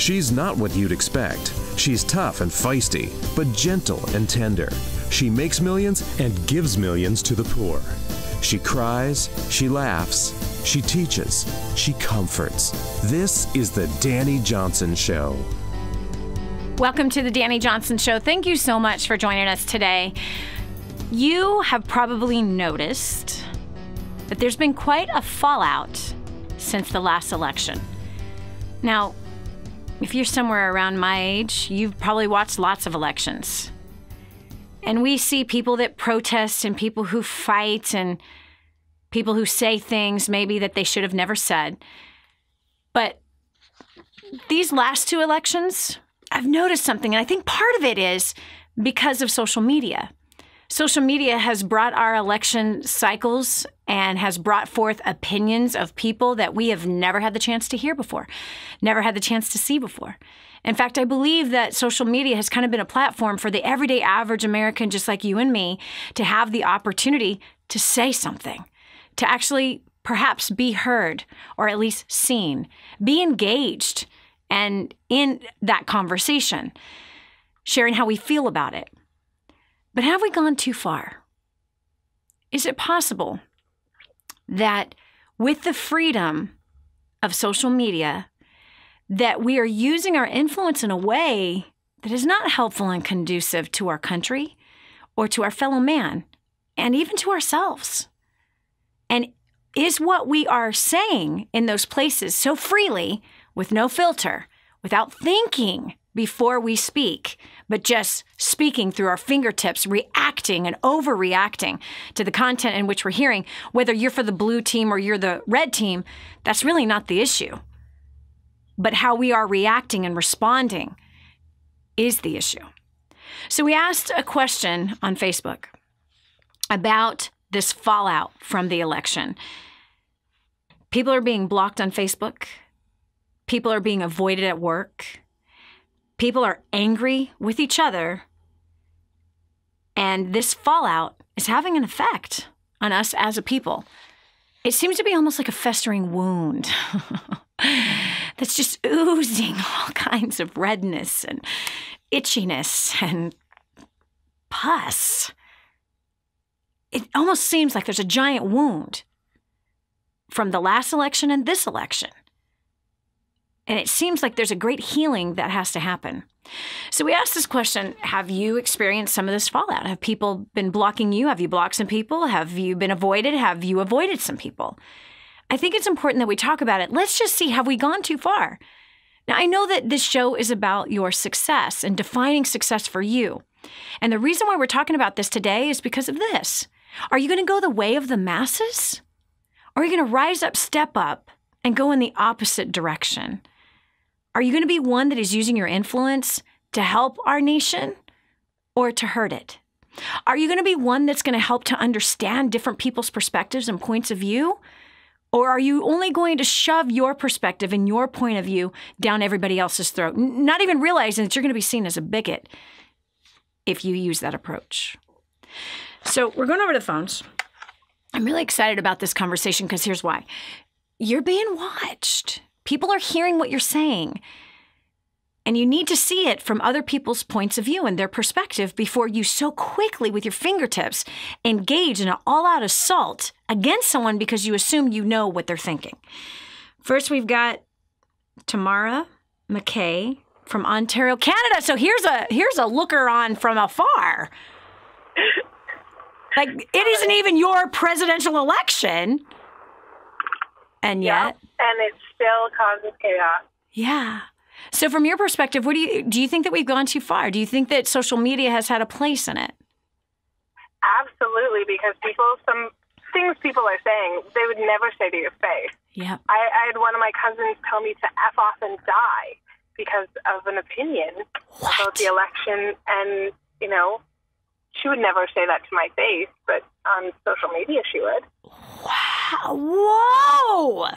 She's not what you'd expect. She's tough and feisty, but gentle and tender. She makes millions and gives millions to the poor. She cries, she laughs, she teaches, she comforts. This is the Dani Johnson Show. Welcome to the Dani Johnson Show. Thank you so much for joining us today. You have probably noticed that there's been quite a fallout since the last election. Now, if you're somewhere around my age, you've probably watched lots of elections. And we see people that protest and people who fight and people who say things maybe that they should have never said. But these last two elections, I've noticed something, and I think part of it is because of social media. Social media has brought our election cycles and has brought forth opinions of people that we have never had the chance to hear before, never had the chance to see before. In fact, I believe that social media has kind of been a platform for the everyday average American, just like you and me, to have the opportunity to say something, to actually perhaps be heard or at least seen, be engaged and in that conversation, sharing how we feel about it. But have we gone too far? Is it possible that with the freedom of social media, that we are using our influence in a way that is not helpful and conducive to our country or to our fellow man and even to ourselves? And is what we are saying in those places so freely, with no filter, without thinking before we speak, but just speaking through our fingertips, reacting and overreacting to the content in which we're hearing, whether you're for the blue team or you're the red team, that's really not the issue. But how we are reacting and responding is the issue. So we asked a question on Facebook about this fallout from the election. People are being blocked on Facebook. People are being avoided at work. People are angry with each other. And this fallout is having an effect on us as a people. It seems to be almost like a festering wound that's just oozing all kinds of redness and itchiness and pus. It almost seems like there's a giant wound from the last election and this election. And it seems like there's a great healing that has to happen. So we asked this question, have you experienced some of this fallout? Have people been blocking you? Have you blocked some people? Have you been avoided? Have you avoided some people? I think it's important that we talk about it. Let's just see, have we gone too far? Now, I know that this show is about your success and defining success for you. And the reason why we're talking about this today is because of this. Are you going to go the way of the masses? Or are you going to rise up, step up, and go in the opposite direction? Are you going to be one that is using your influence to help our nation or to hurt it? Are you going to be one that's going to help to understand different people's perspectives and points of view? Or are you only going to shove your perspective and your point of view down everybody else's throat, not even realizing that you're going to be seen as a bigot if you use that approach? So we're going over to the phones. I'm really excited about this conversation because here's why. You're being watched. People are hearing what you're saying. And you need to see it from other people's points of view and their perspective before you so quickly, with your fingertips, engage in an all-out assault against someone because you assume you know what they're thinking. First, we've got Tamara McKay from Ontario, Canada. So here's a looker on from afar. Like, it isn't even your presidential election. And yet... Yeah, and it still causes chaos. Yeah. So from your perspective, what do you think that we've gone too far? Do you think that social media has had a place in it? Absolutely, because some things people are saying, they would never say to your face. Yeah. I had one of my cousins tell me to F off and die because of an opinion about the election. And, you know, she would never say that to my face, but on social media she would. Wow. Whoa.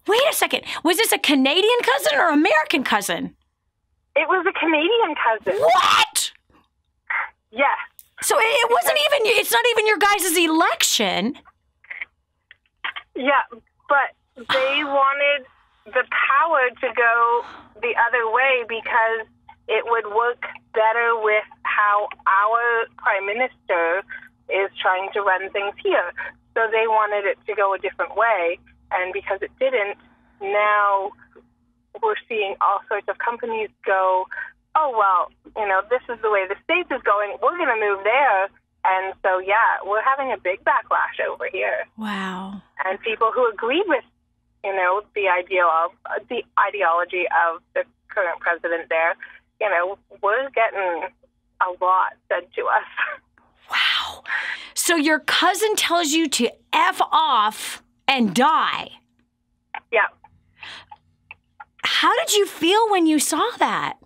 Wait a second. Was this a Canadian cousin or American cousin? It was a Canadian cousin. What? Yes. So it's not even your guys' election. Yeah, but they wanted the power to go the other way because it would work better with how our prime minister is trying to run things here. So they wanted it to go a different way, and because it didn't, now we're seeing all sorts of companies go, oh, well, this is the way the States is going. We're going to move there. And so, yeah, we're having a big backlash over here. Wow. And people who agree with, the ideology of the current president there, we're getting a lot said to us. Wow. So your cousin tells you to F off and die. Yeah. How did you feel when you saw that?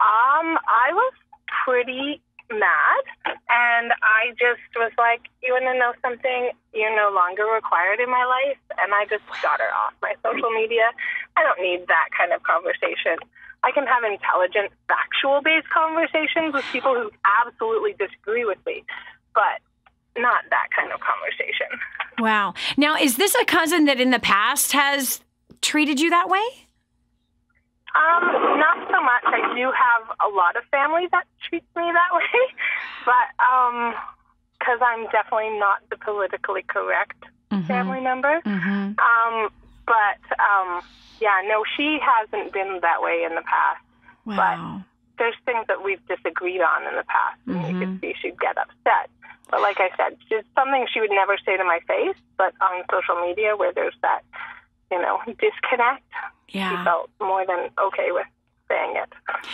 I was pretty mad, and I just was like, you want to know something? You're no longer required in my life, and I just got her off my social media. I don't need that kind of conversation. I can have intelligent, factual-based conversations with people who absolutely disagree with me, but not that kind of conversation. Wow. Now, is this a cousin that in the past has treated you that way? Not so much. I do have a lot of family that treats me that way, but because I'm definitely not the politically correct family member. She hasn't been that way in the past. Wow. But there's things that we've disagreed on in the past, and you could see she'd get upset. But like I said, it's something she would never say to my face, but on social media where there's that, disconnect, she felt more than okay with saying it.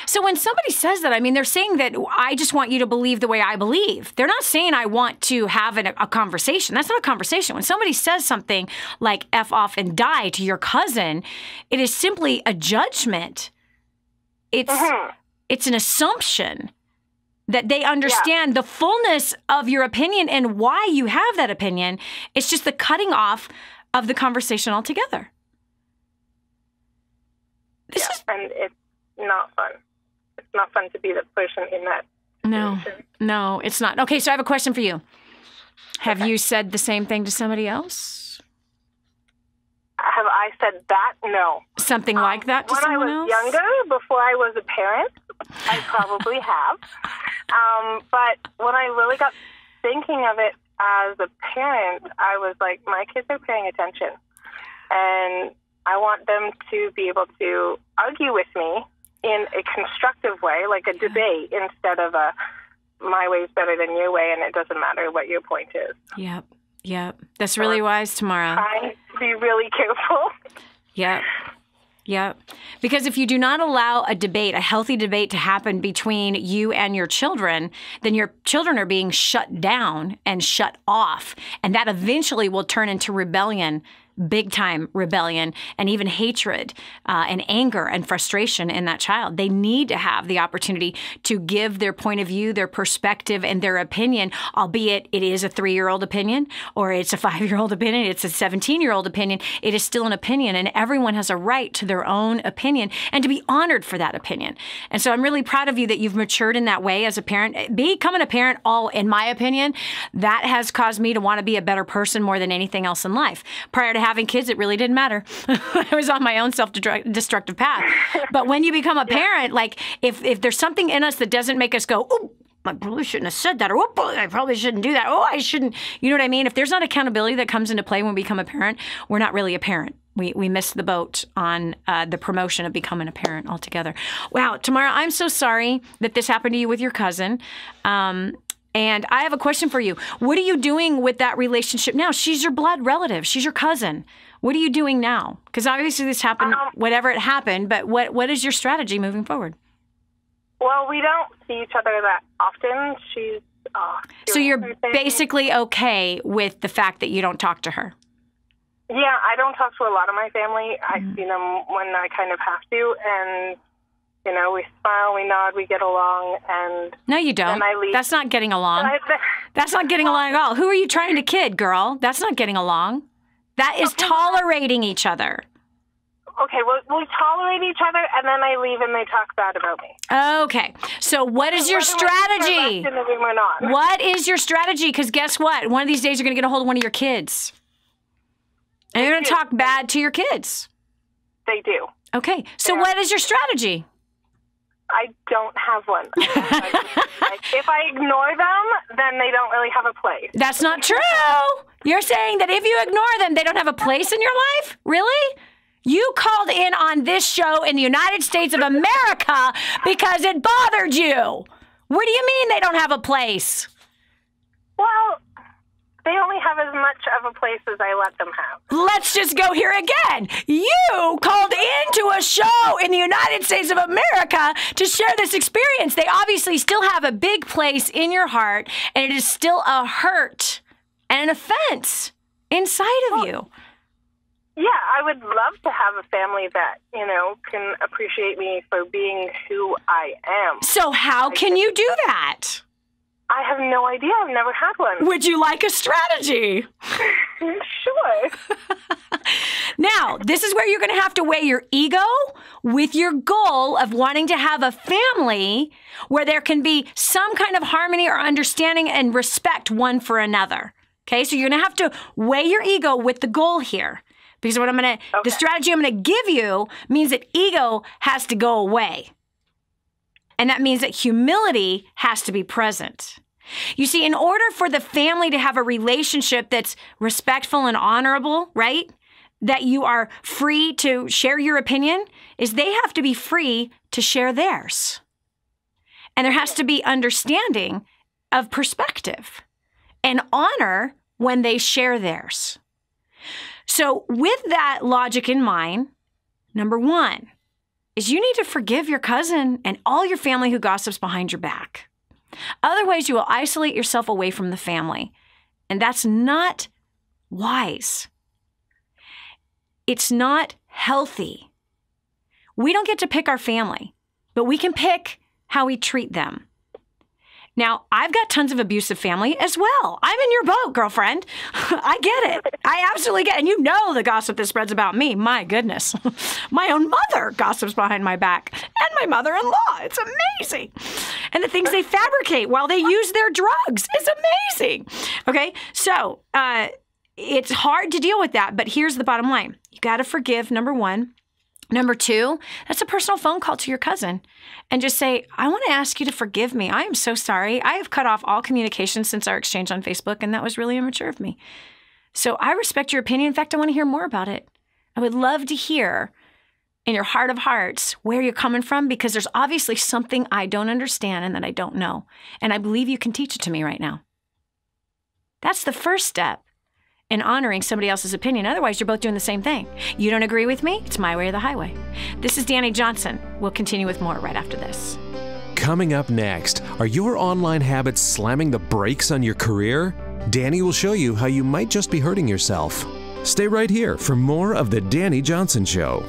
So when somebody says that, they're saying that I just want you to believe the way I believe. They're not saying I want to have a conversation. That's not a conversation. When somebody says something like F off and die to your cousin, it is simply a judgment. It's an assumption that they understand the fullness of your opinion and why you have that opinion. It's just the cutting off of the conversation altogether. And it's not fun. It's not fun to be the person in that situation. No, it's not. Okay, so I have a question for you. Have you said the same thing to somebody else? Have I said that? No. Something like that to someone else? When I was younger, before I was a parent, I probably have. But when I really got thinking of it as a parent, I was like, my kids are paying attention. And I want them to be able to argue with me in a constructive way, like a debate, instead of a my way's better than your way, and it doesn't matter what your point is. Yep. That's really wise, Tamara. Trying to be really careful. Yep. Because if you do not allow a debate, a healthy debate to happen between you and your children, then your children are being shut down and shut off. And that eventually will turn into rebellion, big time rebellion, and even hatred and anger and frustration in that child. They need to have the opportunity to give their point of view, their perspective, and their opinion, albeit it is a 3-year-old opinion, or it's a 5-year-old opinion, it's a 17-year-old opinion. It is still an opinion, and everyone has a right to their own opinion and to be honored for that opinion. And so I'm really proud of you that you've matured in that way as a parent. Becoming a parent, in my opinion, that has caused me to want to be a better person more than anything else in life. Prior to having kids, it really didn't matter. I was on my own self-destructive path. But when you become a parent, like if there's something in us that doesn't make us go, oh, I probably shouldn't have said that, or oh, I probably shouldn't do that. Oh, I shouldn't. You know what I mean? If there's not accountability that comes into play when we become a parent, we're not really a parent. We missed the boat on the promotion of becoming a parent altogether. Wow, Tamara, I'm so sorry that this happened to you with your cousin. And I have a question for you. What are you doing with that relationship now? She's your blood relative. She's your cousin. What are you doing now? Because obviously this happened, whatever it happened, but what is your strategy moving forward? Well, we don't see each other that often. She's so you're basically okay with the fact that you don't talk to her? Yeah, I don't talk to a lot of my family. I see them when I kind of have to, and we smile, we nod, we get along, and no, you don't. That's not getting along. That's not getting along at all. Who are you trying to kid, girl? That's not getting along. That is tolerating each other. Okay, well, we tolerate each other, and then I leave, and they talk bad about me. Okay, so what is your strategy? What is your strategy? Because guess what? One of these days, you're going to get a hold of one of your kids, and you're going to talk bad to your kids. they do. Okay. So what is your strategy? I don't have one. If I ignore them, then they don't really have a place. That's not true. You're saying that if you ignore them, they don't have a place in your life? Really? You called in on this show in the United States of America because it bothered you. What do you mean they don't have a place? Well, they only have as much of a place as I let them have. Let's just go here again. You called into a show in the United States of America to share this experience. They obviously still have a big place in your heart, and it is still a hurt and an offense inside of you. Yeah, I would love to have a family that, can appreciate me for being who I am. So how can you do that? I have no idea. I've never had one. Would you like a strategy? Sure. Now, this is where you're going to have to weigh your ego with your goal of wanting to have a family where there can be some kind of harmony or understanding and respect one for another. Okay, so you're going to have to weigh your ego with the goal here. Because the strategy I'm going to give you means that ego has to go away. And that means that humility has to be present. You see, in order for the family to have a relationship that's respectful and honorable, right? That you are free to share your opinion, is they have to be free to share theirs. And there has to be understanding of perspective and honor when they share theirs. So with that logic in mind, number one is you need to forgive your cousin and all your family who gossips behind your back. Otherwise, you will isolate yourself away from the family. And that's not wise. It's not healthy. We don't get to pick our family, but we can pick how we treat them. Now, I've got tons of abusive family as well. I'm in your boat, girlfriend. I get it. I absolutely get it. And you know the gossip that spreads about me. My goodness. My own mother gossips behind my back. And my mother-in-law. It's amazing. And the things they fabricate while they use their drugs is amazing. Okay? So, it's hard to deal with that. But here's the bottom line. You got to forgive, number one. Number two, that's a personal phone call to your cousin and just say, I want to ask you to forgive me. I am so sorry. I have cut off all communication since our exchange on Facebook, and that was really immature of me. So I respect your opinion. In fact, I want to hear more about it. I would love to hear in your heart of hearts where you're coming from, because there's obviously something I don't understand and that I don't know. And I believe you can teach it to me right now. That's the first step in honoring somebody else's opinion. Otherwise, you're both doing the same thing. You don't agree with me? It's my way or the highway. This is Dani Johnson. We'll continue with more right after this. Coming up next, are your online habits slamming the brakes on your career? Dani will show you how you might just be hurting yourself. Stay right here for more of The Dani Johnson Show.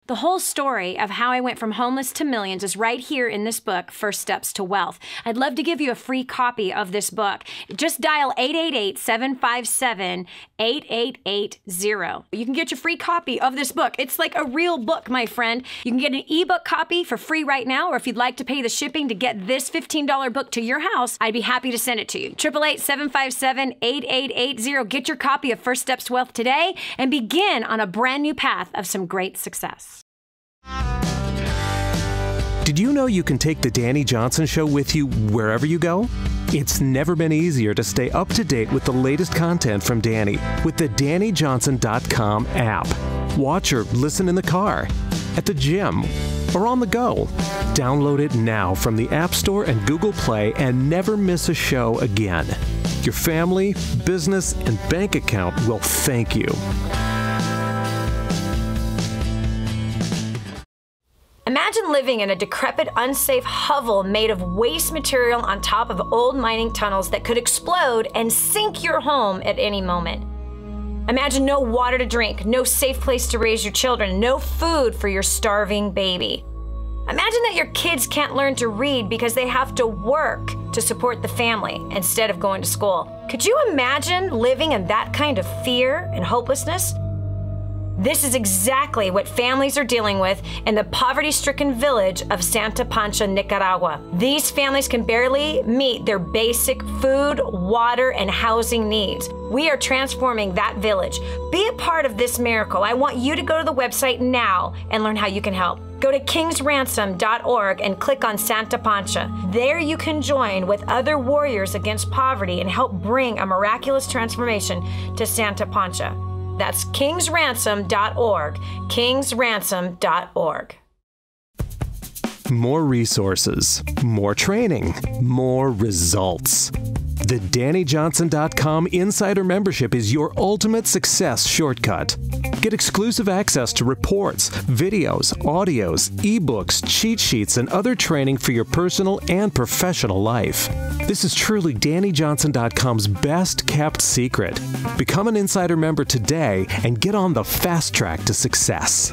The whole story of how I went from homeless to millions is right here in this book, First Steps to Wealth. I'd love to give you a free copy of this book. Just dial 888-757-8880. You can get your free copy of this book. It's like a real book, my friend. You can get an ebook copy for free right now, or if you'd like to pay the shipping to get this $15 book to your house, I'd be happy to send it to you. 888-757-8880. Get your copy of First Steps to Wealth today and begin on a brand new path of some great success. Did you know you can take The Dani Johnson Show with you wherever you go? It's never been easier to stay up to date with the latest content from Dani with the DaniJohnson.com app. Watch or listen in the car, at the gym, or on the go. Download it now from the App Store and Google Play and never miss a show again. Your family, business, and bank account will thank you. Imagine living in a decrepit, unsafe hovel made of waste material on top of old mining tunnels that could explode and sink your home at any moment. Imagine no water to drink, no safe place to raise your children, no food for your starving baby. Imagine that your kids can't learn to read because they have to work to support the family instead of going to school. Could you imagine living in that kind of fear and hopelessness? This is exactly what families are dealing with in the poverty-stricken village of Santa Pancha, Nicaragua. These families can barely meet their basic food, water, and housing needs. We are transforming that village. Be a part of this miracle. I want you to go to the website now and learn how you can help. Go to kingsransom.org and click on Santa Pancha. There you can join with other warriors against poverty and help bring a miraculous transformation to Santa Pancha. That's kingsransom.org, kingsransom.org. More resources, more training, more results. The DaniJohnson.com Insider Membership is your ultimate success shortcut. Get exclusive access to reports, videos, audios, ebooks, cheat sheets, and other training for your personal and professional life. This is truly DaniJohnson.com's best kept secret. Become an Insider member today and get on the fast track to success.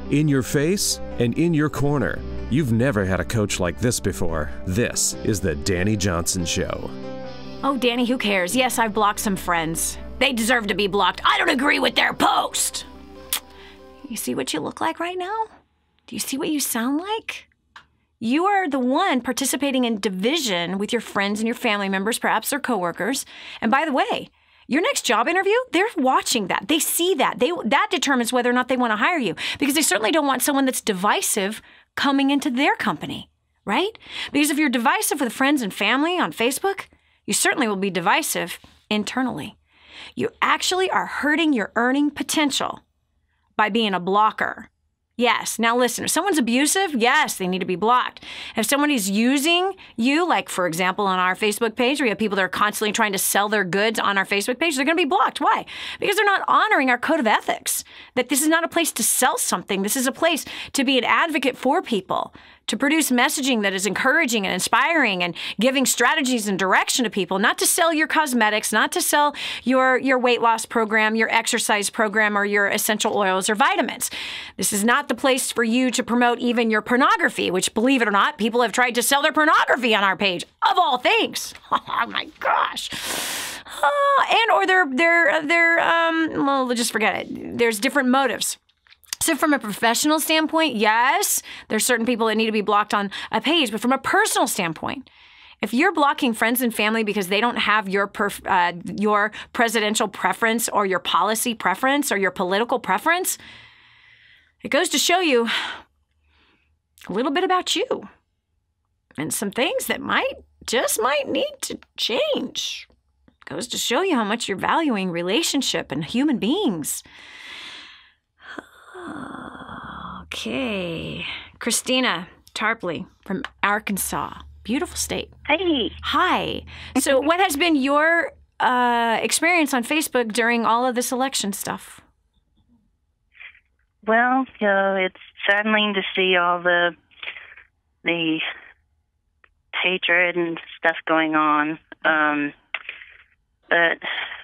In your face and in your corner. You've never had a coach like this before. This is the Dani Johnson Show. Oh, Dani, who cares? Yes, I've blocked some friends. They deserve to be blocked. I don't agree with their post. You see what you look like right now? Do you see what you sound like? You are the one participating in division with your friends and your family members, perhaps their coworkers. And by the way, your next job interview, they're watching that. They see that. That determines whether or not they want to hire you, because they certainly don't want someone that's divisive coming into their company, right? Because if you're divisive with friends and family on Facebook, you certainly will be divisive internally. You actually are hurting your earning potential by being a blocker. Yes. Now listen, if someone's abusive, yes, they need to be blocked. If somebody's using you, like for example, on our Facebook page, we have people that are constantly trying to sell their goods on our Facebook page, they're going to be blocked. Why? Because they're not honoring our code of ethics, that this is not a place to sell something. This is a place to be an advocate for people, to produce messaging that is encouraging and inspiring and giving strategies and direction to people, not to sell your cosmetics, not to sell your weight loss program, your exercise program, or your essential oils or vitamins. This is not the place for you to promote even your pornography, which, believe it or not, people have tried to sell their pornography on our page, of all things. Oh my gosh. Well, just forget it. There's different motives. So from a professional standpoint, yes, there's certain people that need to be blocked on a page. But from a personal standpoint, if you're blocking friends and family because they don't have your presidential preference or your policy preference or your political preference, it goes to show you a little bit about you and some things that might need to change. It goes to show you how much you're valuing relationship and human beings. Okay. Christina Tarpley from Arkansas. Beautiful state. Hey. Hi. So what has been your experience on Facebook during all of this election stuff? Well, it's saddening to see all the hatred and stuff going on. But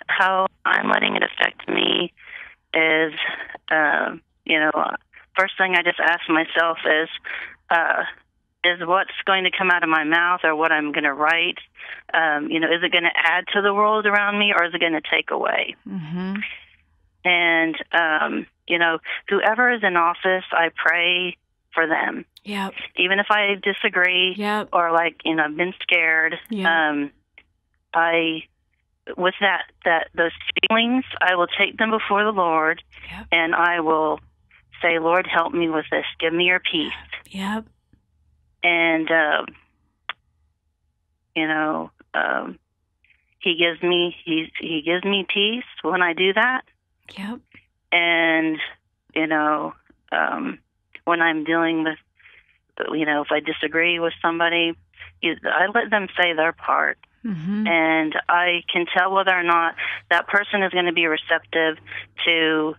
how I'm letting it affect me is, first thing I just ask myself is what's going to come out of my mouth or what I'm going to write, is it going to add to the world around me or is it going to take away? Mm-hmm. And, whoever is in office, I pray for them. Yep. Even if I disagree yep. or I've been scared, yep. With those feelings, I will take them before the Lord, yep. and I will say, Lord, help me with this. Give me your peace. Yep. And, he gives me peace when I do that. Yep. And, when I'm dealing with, if I disagree with somebody, I let them say their part. Mm-hmm. And I can tell whether or not that person is going to be receptive to,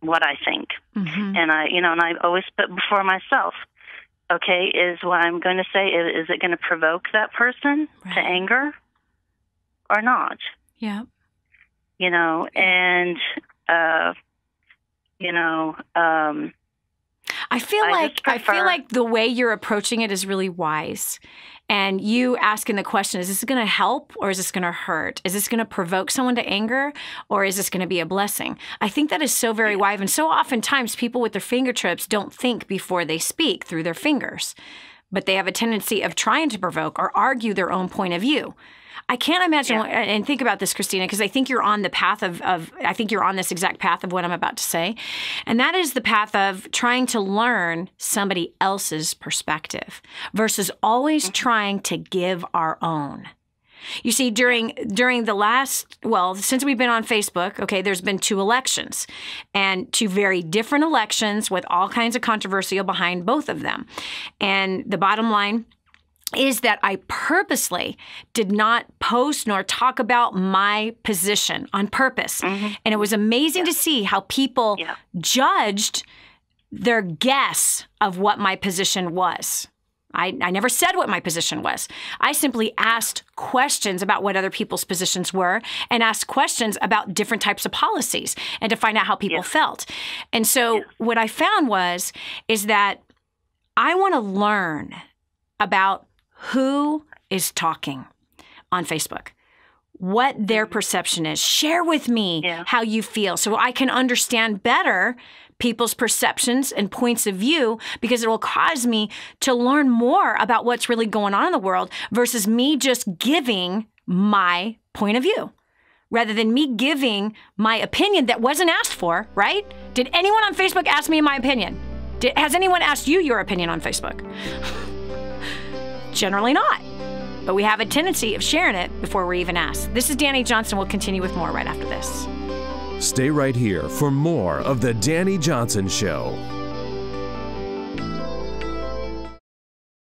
what I think. Mm-hmm. And I always put before myself, okay, is what I'm going to say, is it going to provoke that person right. to anger or not? Yeah. And, I feel like the way you're approaching it is really wise. And you asking the question, is this going to help or is this going to hurt? Is this going to provoke someone to anger or is this going to be a blessing? I think that is so very wise. And so oftentimes people with their fingertips don't think before they speak through their fingers, but they have a tendency of trying to provoke or argue their own point of view. I can't imagine, and think about this, Christina, because I think you're on the path I think you're on this exact path of what I'm about to say. And that is the path of trying to learn somebody else's perspective versus always trying to give our own. You see, during the last, since we've been on Facebook, okay, there's been 2 elections and 2 very different elections with all kinds of controversy behind both of them. And the bottom line is that I purposely did not post nor talk about my position on purpose. And it was amazing to see how people judged their guess of what my position was. I never said what my position was. I simply asked questions about what other people's positions were and asked questions about different types of policies and to find out how people felt. And so what I found is that I want to learn about who is talking on Facebook, what their perception is. Share with me how you feel so I can understand better people's perceptions and points of view, because it will cause me to learn more about what's really going on in the world versus me just giving my point of view rather than me giving my opinion that wasn't asked for, right? Did anyone on Facebook ask me my opinion? Has anyone asked you your opinion on Facebook? Generally not. But we have a tendency of sharing it before we're even asked. This is Dani Johnson. We'll continue with more right after this. Stay right here for more of The Dani Johnson Show.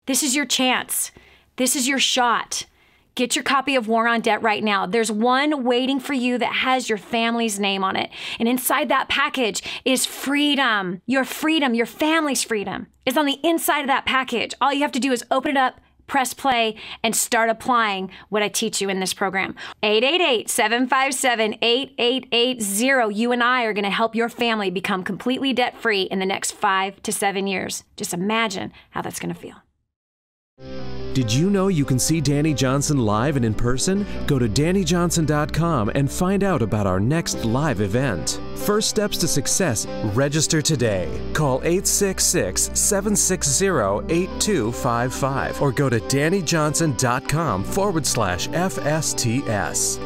This is your chance. This is your shot. Get your copy of War on Debt right now. There's one waiting for you that has your family's name on it. And inside that package is freedom. Your freedom, your family's freedom is on the inside of that package. All you have to do is open it up, press play, and start applying what I teach you in this program. 888-757-8880. You and I are going to help your family become completely debt-free in the next 5 to 7 years. Just imagine how that's going to feel. Did you know you can see Dani Johnson live and in person? Go to DaniJohnson.com and find out about our next live event. First steps to success. Register today. Call 866-760-8255 or go to DaniJohnson.com/FSTS.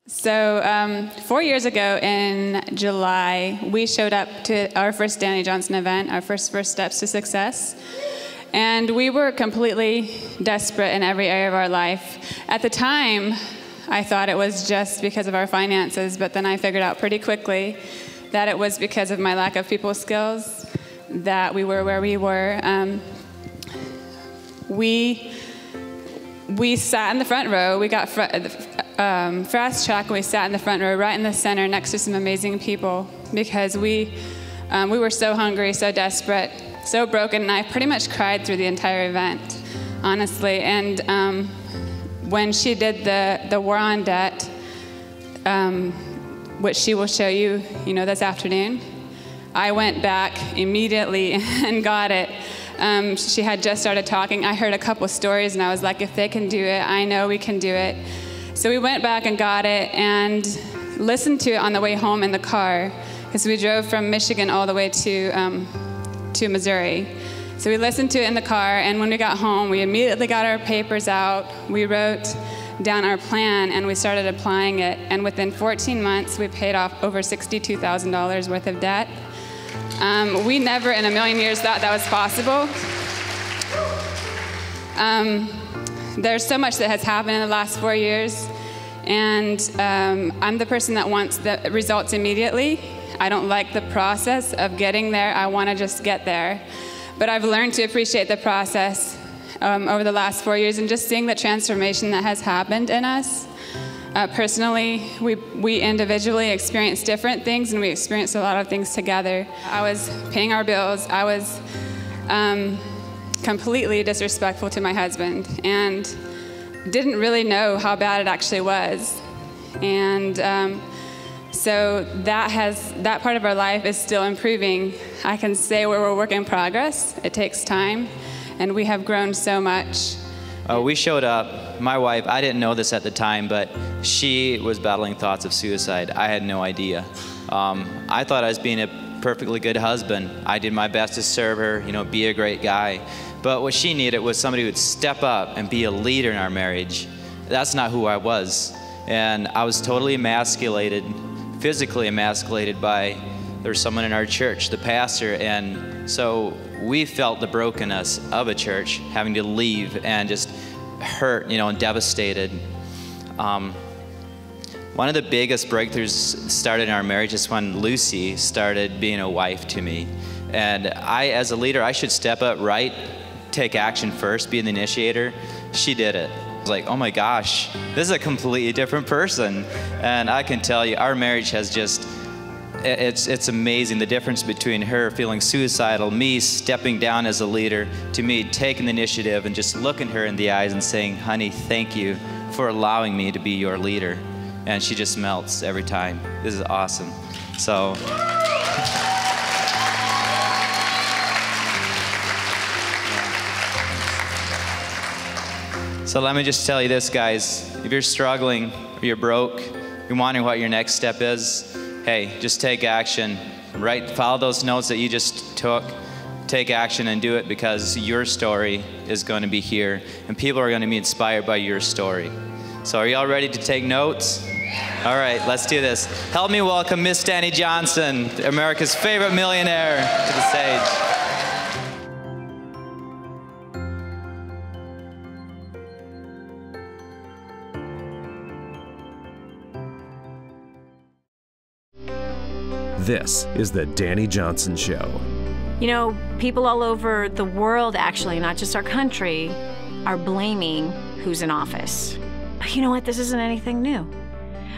So 4 years ago in July, we showed up to our first Dani Johnson event, our first steps to success. And we were completely desperate in every area of our life. At the time, I thought it was just because of our finances, but then I figured out pretty quickly that it was because of my lack of people skills that we were where we were. We sat in the front row. We got fast track, and we sat in the front row right in the center next to some amazing people because we were so hungry, so desperate, so broken, and I pretty much cried through the entire event, honestly. And when she did the War on Debt, which she will show you, this afternoon, I went back immediately and got it. She had just started talking. I heard a couple stories, and I was like, if they can do it, I know we can do it. So we went back and got it and listened to it on the way home in the car, because we drove from Michigan all the way to Missouri. So we listened to it in the car, and when we got home, we immediately got our papers out. We wrote down our plan, and we started applying it. And within 14 months, we paid off over $62,000 worth of debt. We never in a million years thought that was possible. There's so much that has happened in the last 4 years, and I'm the person that wants the results immediately. I don't like the process of getting there. I want to just get there. But I've learned to appreciate the process over the last 4 years and just seeing the transformation that has happened in us. Personally, we individually experienced different things, and we experienced a lot of things together. I was paying our bills. I was completely disrespectful to my husband and didn't really know how bad it actually was. And So that part of our life is still improving. I can say we're a work in progress. It takes time, and we have grown so much. We showed up. My wife, I didn't know this at the time, but she was battling thoughts of suicide. I had no idea. I thought I was being a perfectly good husband. I did my best to serve her, be a great guy. But what she needed was somebody who would step up and be a leader in our marriage. That's not who I was. And I was totally emasculated, physically emasculated by, there's someone in our church, the pastor. And so we felt the brokenness of a church, having to leave and just hurt, and devastated. One of the biggest breakthroughs started in our marriage is when Lucy started being a wife to me. And I, as a leader, I should step up, right? Take action first, be the initiator. She did it. I was like, oh my gosh, this is a completely different person. And I can tell you, our marriage has just, it's amazing, the difference between her feeling suicidal, me stepping down as a leader, to me taking the initiative and just looking her in the eyes and saying, honey, thank you for allowing me to be your leader. And she just melts every time. This is awesome. So. So let me just tell you this, guys. If you're struggling, or you're broke, you're wondering what your next step is, hey, just take action. Follow those notes that you just took. Take action and do it, because your story is going to be here, and people are going to be inspired by your story. So are you all ready to take notes? All right, let's do this. Help me welcome Miss Dani Johnson, America's favorite millionaire, to the stage. This is the Dani Johnson Show. People all over the world, actually, not just our country, are blaming who's in office. But you know what? This isn't anything new.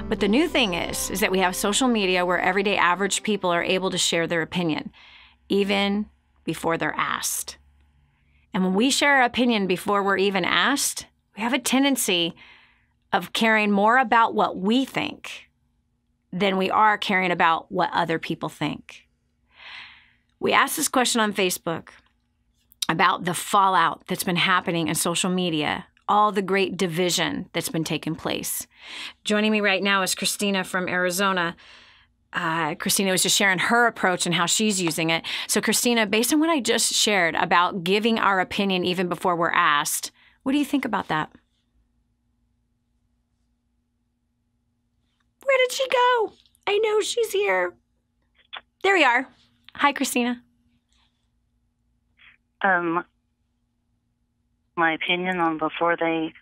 But the new thing is that we have social media where everyday average people are able to share their opinion, even before they're asked. And when we share our opinion before we're even asked, we have a tendency of caring more about what we think than we are caring about what other people think. We asked this question on Facebook about the fallout that's been happening in social media, all the great division that's been taking place. Joining me right now is Christina from Arizona. Christina was just sharing her approach and how she's using it. So Christina, based on what I just shared about giving our opinion even before we're asked, what do you think about that? Where did she go? I know she's here. There we are. Hi, Christina. My opinion on before they.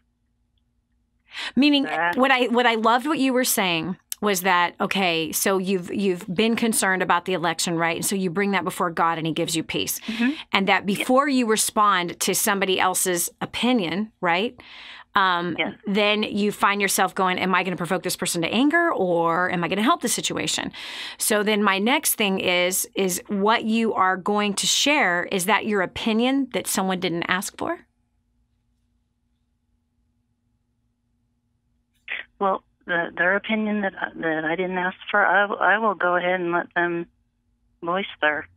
Meaning, what I loved what you were saying was that, okay, so you've been concerned about the election, right? And so you bring that before God and he gives you peace. Mm-hmm. And that before you respond to somebody else's opinion, right? Yes. Then you find yourself going, am I going to provoke this person to anger, or am I going to help the situation? So then my next thing is what you are going to share, is that your opinion that someone didn't ask for? Well, their opinion that I didn't ask for, I will go ahead and let them voice their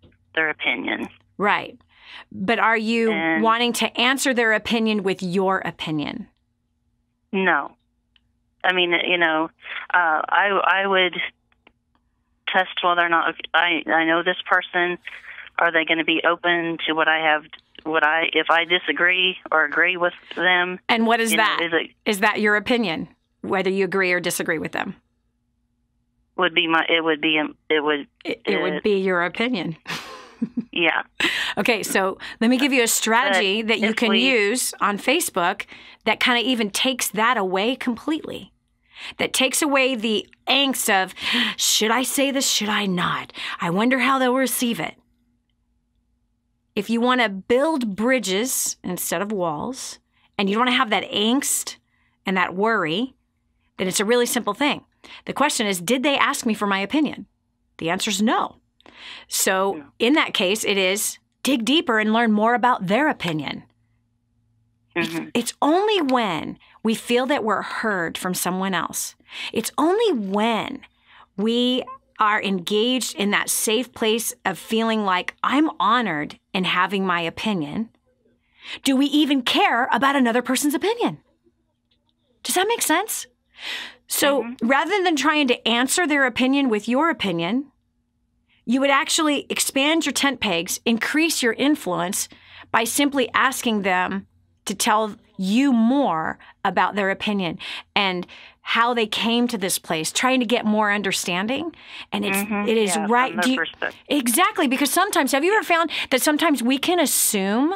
opinion. Right. But are you wanting to answer their opinion with your opinion? No. I mean, I would test whether or not I know this person. Are they going to be open to what I have? If I disagree or agree with them? And what is that? Is that your opinion? Whether you agree or disagree with them? It would be your opinion. Yeah. Okay, so let me give you a strategy that you can use on Facebook that kind of even takes that away completely. That takes away the angst of, should I say this, should I not? I wonder how they'll receive it. If you want to build bridges instead of walls, and you don't want to have that angst and that worry, then it's a really simple thing. The question is, did they ask me for my opinion? The answer is no. So in that case, it is dig deeper and learn more about their opinion. Mm-hmm. It's only when we feel that we're heard from someone else. It's only when we are engaged in that safe place of feeling like I'm honored in having my opinion, do we even care about another person's opinion? Does that make sense? So rather than trying to answer their opinion with your opinion, you would actually expand your tent pegs, increase your influence by simply asking them to tell you more about their opinion and how they came to this place, trying to get more understanding. And it is right. Exactly. Because sometimes, have you ever found that sometimes we can assume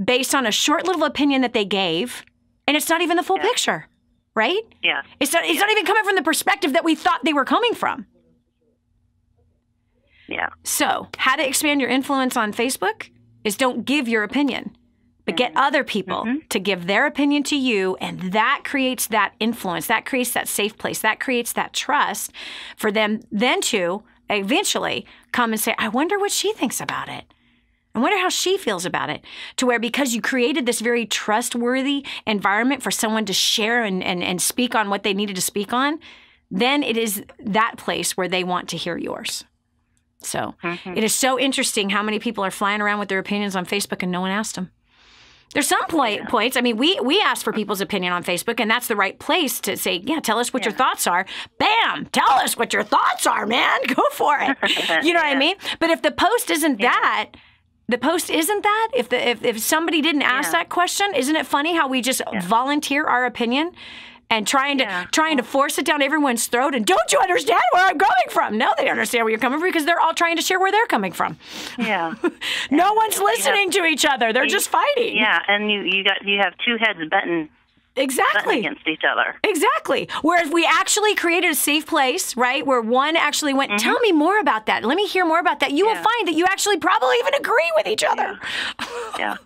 based on a short little opinion that they gave, and it's not even the full picture, right? Yeah. It's not even coming from the perspective that we thought they were coming from. Yeah. So how to expand your influence on Facebook is don't give your opinion, but get other people to give their opinion to you, and that creates that influence, that creates that safe place, that creates that trust for them then to eventually come and say, I wonder what she thinks about it. I wonder how she feels about it. To where because you created this very trustworthy environment for someone to share and speak on what they needed to speak on, then it is that place where they want to hear yours. So it is so interesting how many people are flying around with their opinions on Facebook and no one asked them. There's some points. I mean, we ask for people's opinion on Facebook, and that's the right place to say, tell us what your thoughts are. Bam! Tell us what your thoughts are, man. Go for it. You know what I mean? But if the post isn't that, if somebody didn't ask that question, isn't it funny how we just volunteer our opinion and trying to force it down everyone's throat? And don't you understand where I'm coming from? No, they don't understand where you're coming from because they're all trying to share where they're coming from. Yeah. No one's listening to each other. They're just fighting. Yeah, and you have two heads betting against each other. Exactly. Whereas we actually created a safe place, right, where one actually went, tell me more about that. Let me hear more about that. You will find that you actually probably even agree with each other. Yeah.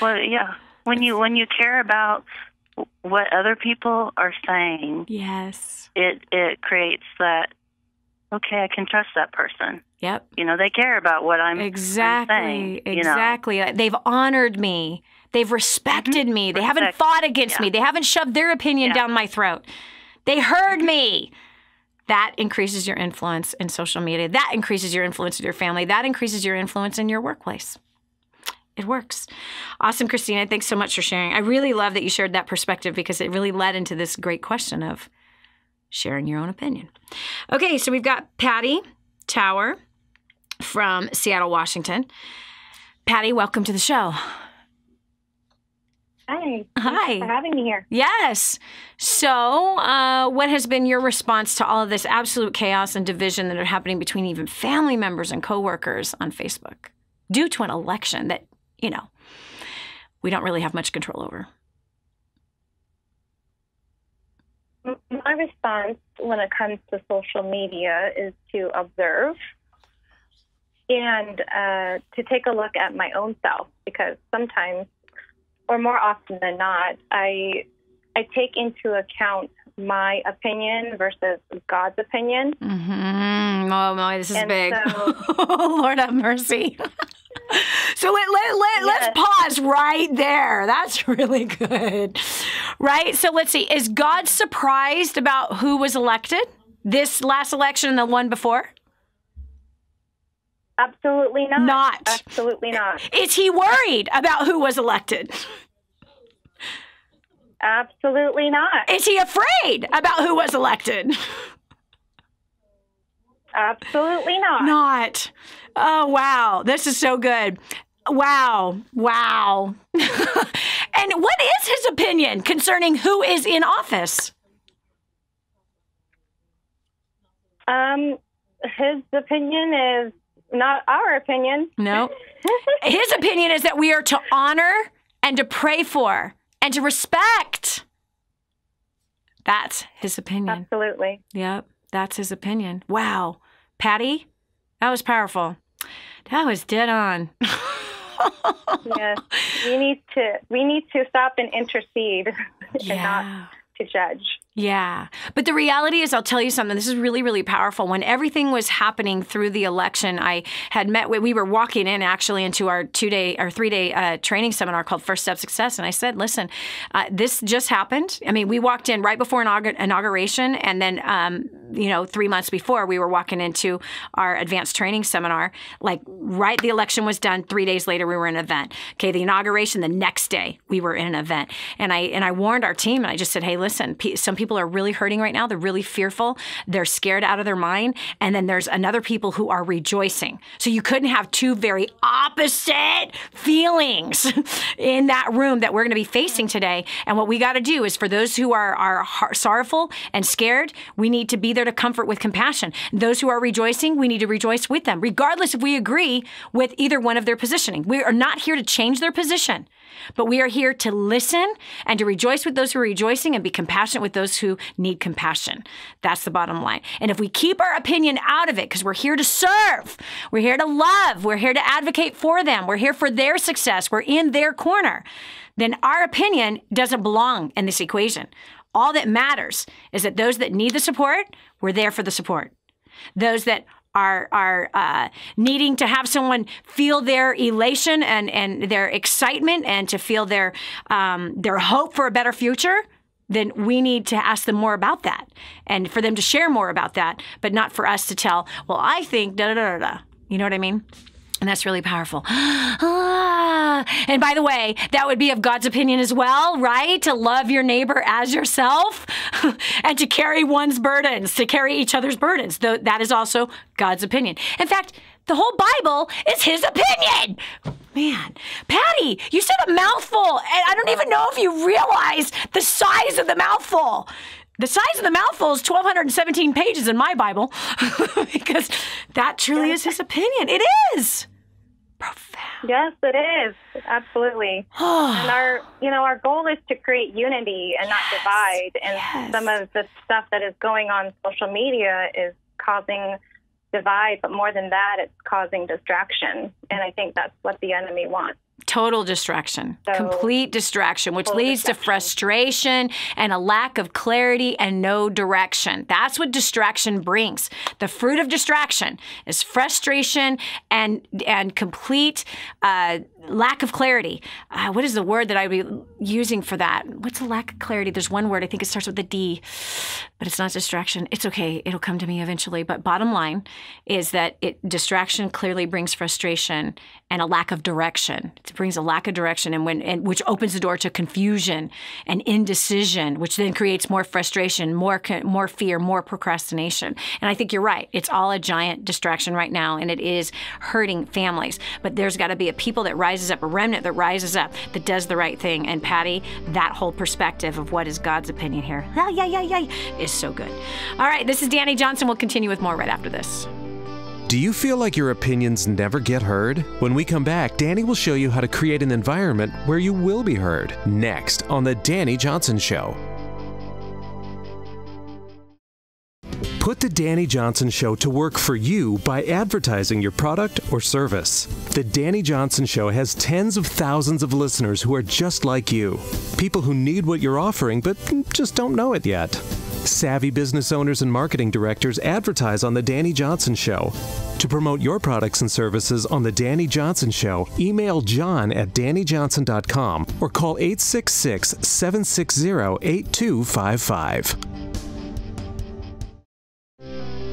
Well, yeah. When you care about what other people are saying, it creates that, okay, I can trust that person. Yep. They care about what I'm saying. Exactly. They've honored me. They've respected me. They haven't fought against me. They haven't shoved their opinion down my throat. They heard me. That increases your influence in social media. That increases your influence in your family. That increases your influence in your workplace. It works. Awesome, Christina. Thanks so much for sharing. I really love that you shared that perspective because it really led into this great question of sharing your own opinion. Okay, so we've got Patty Tower from Seattle, Washington. Patty, welcome to the show. Hi. Hi. Thanks for having me here. Yes. So what has been your response to all of this absolute chaos and division that are happening between even family members and coworkers on Facebook due to an election that, we don't really have much control over? My response when it comes to social media is to observe and to take a look at my own self, because sometimes, or more often than not, I take into account my opinion versus God's opinion. Oh, my, this is big. So, Lord have mercy. So let's pause right there. That's really good. Right? So let's see. Is God surprised about who was elected? This last election and the one before? Absolutely not. Not. Absolutely not. Is he worried about who was elected? Absolutely not. Is he afraid about who was elected? Absolutely not. Not. Oh, wow. This is so good. Wow. Wow. And what is his opinion concerning who is in office? His opinion is not our opinion. No. His opinion is that we are to honor and to pray for and to respect. That's his opinion. Absolutely. Yep. That's his opinion. Wow. Patty, that was powerful. That was dead on. Yes. We need to stop and intercede and not to judge. Yeah. But the reality is, I'll tell you something, this is really, really powerful. When everything was happening through the election, I had we were walking in actually into our 3-day training seminar called First Step Success. And I said, listen, this just happened. I mean, we walked in right before inauguration. And then, 3 months before, we were walking into our advanced training seminar. Like right, the election was done. 3 days later, we were in an event. Okay. The inauguration, the next day, we were in an event. And I warned our team, and I just said, hey, listen, some people are really hurting right now. They're really fearful. They're scared out of their mind. And then there's another people who are rejoicing. So you couldn't have two very opposite feelings in that room that we're going to be facing today. And what we got to do is, for those who are sorrowful and scared, we need to be there to comfort with compassion. Those who are rejoicing, we need to rejoice with them, regardless if we agree with either one of their positioning. We are not here to change their position, but we are here to listen and to rejoice with those who are rejoicing and be compassionate with those who need compassion. That's the bottom line. And if we keep our opinion out of it, because we're here to serve, we're here to love, we're here to advocate for them, we're here for their success, we're in their corner, then our opinion doesn't belong in this equation. All that matters is that those that need the support, we're there for the support. Those that are needing to have someone feel their elation and their excitement and to feel their hope for a better future, then we need to ask them more about that and for them to share more about that, but not for us to tell, well, I think da-da-da-da-da. You know what I mean? And that's really powerful. And by the way, that would be of God's opinion as well, right? To love your neighbor as yourself and to carry one's burdens, to carry each other's burdens. That is also God's opinion. In fact, the whole Bible is his opinion. Man, Patty, you said a mouthful, and I don't even know if you realize the size of the mouthful. The size of the mouthful is 1,217 pages in my Bible because that truly is his opinion. It is. Profound. Yes, it is. Absolutely. And our goal is to create unity and not divide. And some of the stuff that is going on social media is causing divide, but more than that, it's causing distraction. And I think that's what the enemy wants. Total distraction, complete distraction, which leads to frustration and a lack of clarity and no direction. That's what distraction brings. The fruit of distraction is frustration and complete lack of clarity. What is the word that I would be using for that? What's a lack of clarity? There's one word. I think it starts with a D, but it's not distraction. It's okay. It'll come to me eventually. But bottom line is that distraction clearly brings frustration and a lack of direction. It brings a lack of direction, and which opens the door to confusion and indecision, which then creates more frustration, more fear, more procrastination. And I think you're right. It's all a giant distraction right now, and it is hurting families. But there's got to be a people that rises up, a remnant that rises up, that does the right thing. And Patty, that whole perspective of what is God's opinion here, is so good. All right, this is Dani Johnson. We'll continue with more right after this. Do you feel like your opinions never get heard? When we come back, Dani will show you how to create an environment where you will be heard. Next on The Dani Johnson Show. Put The Dani Johnson Show to work for you by advertising your product or service. The Dani Johnson Show has tens of thousands of listeners who are just like you. People who need what you're offering but just don't know it yet. Savvy business owners and marketing directors advertise on The Dani Johnson Show. To promote your products and services on The Dani Johnson Show, email john@danijohnson.com or call 866-760-8255.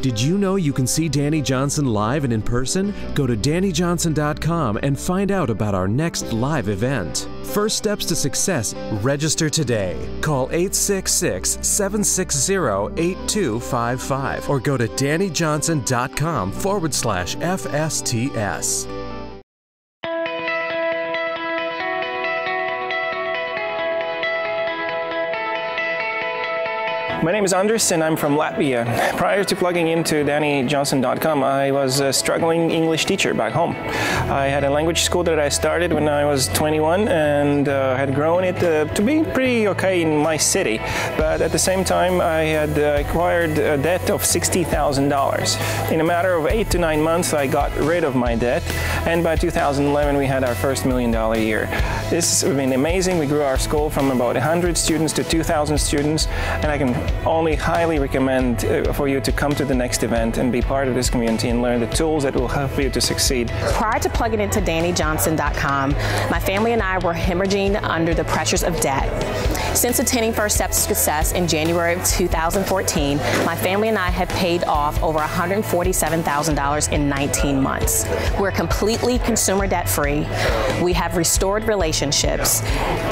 Did you know you can see Dani Johnson live and in person? Go to DaniJohnson.com and find out about our next live event. First Steps to Success. Register today. Call 866-760-8255 or go to DaniJohnson.com/FSTS. My name is Andris and I'm from Latvia. Prior to plugging into DaniJohnson.com, I was a struggling English teacher back home. I had a language school that I started when I was 21 and had grown it to be pretty okay in my city. But at the same time, I had acquired a debt of $60,000. In a matter of 8 to 9 months, I got rid of my debt. And by 2011, we had our first $1 million year. This has been amazing. We grew our school from about 100 students to 2,000 students. And I can only highly recommend for you to come to the next event and be part of this community and learn the tools that will help you to succeed. Prior to plugging into DaniJohnson.com, my family and I were hemorrhaging under the pressures of debt. Since attending First Steps to Success in January of 2014, my family and I have paid off over $147,000 in 19 months. We're completely consumer debt free. We have restored relationships,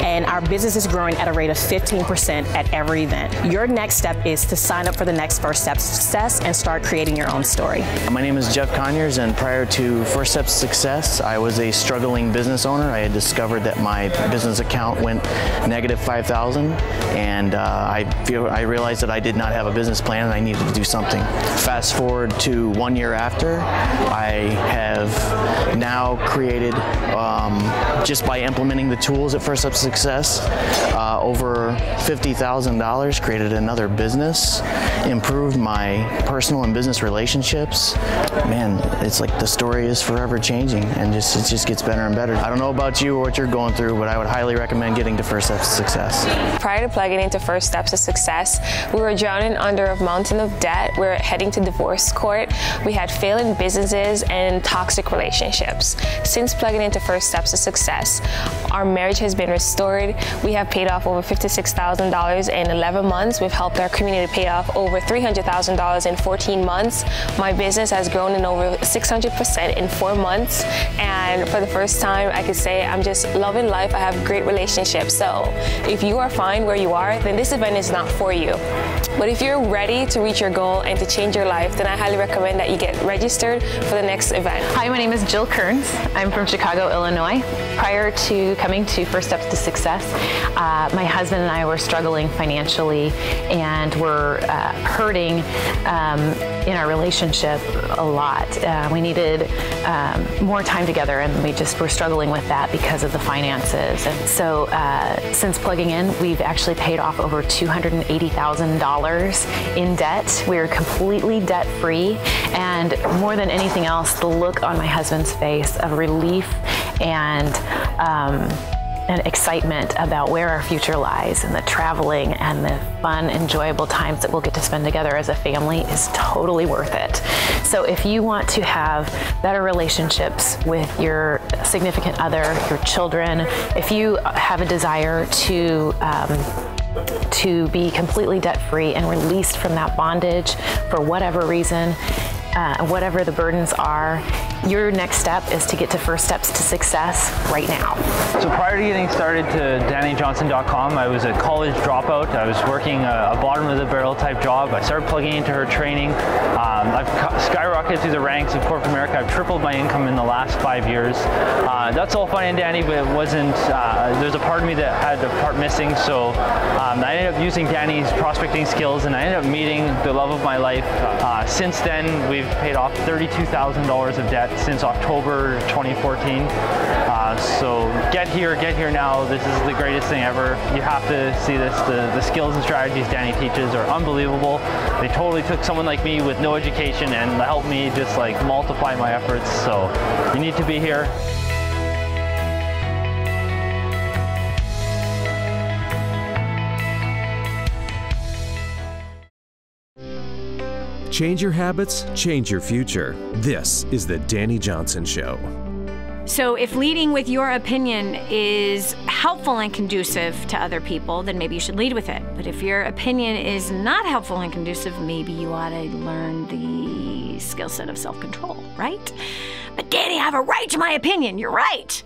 and our business is growing at a rate of 15% at every event. Your next step is to sign up for the next First Steps to Success and start creating your own story. My name is Jeff Conyers, and prior to First Steps to Success, I was a struggling business owner. I had discovered that my business account went negative $5,000, and I realized that I did not have a business plan and I needed to do something. Fast forward to 1 year after, I have now created, just by implementing the tools at First Steps to Success, over $50,000, created another business, improved my personal and business relationships. Man, it's like the story is forever changing, and it just gets better and better. I don't know about you or what you're going through, but I would highly recommend getting to First Steps to Success. Prior to plugging into First Steps to Success, we were drowning under a mountain of debt. We were heading to divorce court. We had failing businesses and toxic relationships. Since plugging into First Steps to Success, our marriage has been restored. We have paid off over $56,000 in 11 months. We've helped our community pay off over $300,000 in 14 months. My business has grown in over 600% in 4 months. And for the first time, I could say I'm just loving life. I have great relationships. So if you are fine where you are, then this event is not for you. But if you're ready to reach your goal and to change your life, then I highly recommend that you get registered for the next event. Hi, my name is Jill Kearns. I'm from Chicago, Illinois. Prior to coming to First Steps to Success, my husband and I were struggling financially and were hurting in our relationship a lot. We needed more time together, and we just were struggling with that because of the finances. And so since plugging in, we've actually paid off over $280,000 in debt. We're completely debt-free, and more than anything else, the look on my husband's face of relief and excitement about where our future lies, and the traveling and the fun, enjoyable times that we'll get to spend together as a family is totally worth it. So if you want to have better relationships with your significant other, your children, if you have a desire to be completely debt-free and released from that bondage for whatever reason, whatever the burdens are, your next step is to get to First Steps to Success right now. So prior to getting started to DaniJohnson.com, I was a college dropout. I was working a bottom of the barrel type job. I started plugging into her training. I've skyrocketed through the ranks of corporate America. I've tripled my income in the last 5 years. That's all fine and dandy, but it wasn't, there's a part of me that had a part missing. So I ended up using Dani's prospecting skills, and I ended up meeting the love of my life. Since then, we've paid off $32,000 of debt since October 2014. So get here now. This is the greatest thing ever. You have to see this. The skills and strategies Dani teaches are unbelievable. They totally took someone like me with no education and helped me just like multiply my efforts. So you need to be here. Change your habits, change your future. This is the Dani Johnson Show. So if leading with your opinion is helpful and conducive to other people, then maybe you should lead with it. But if your opinion is not helpful and conducive, maybe you ought to learn the skill set of self-control, right? But Dani, I have a right to my opinion. You're right.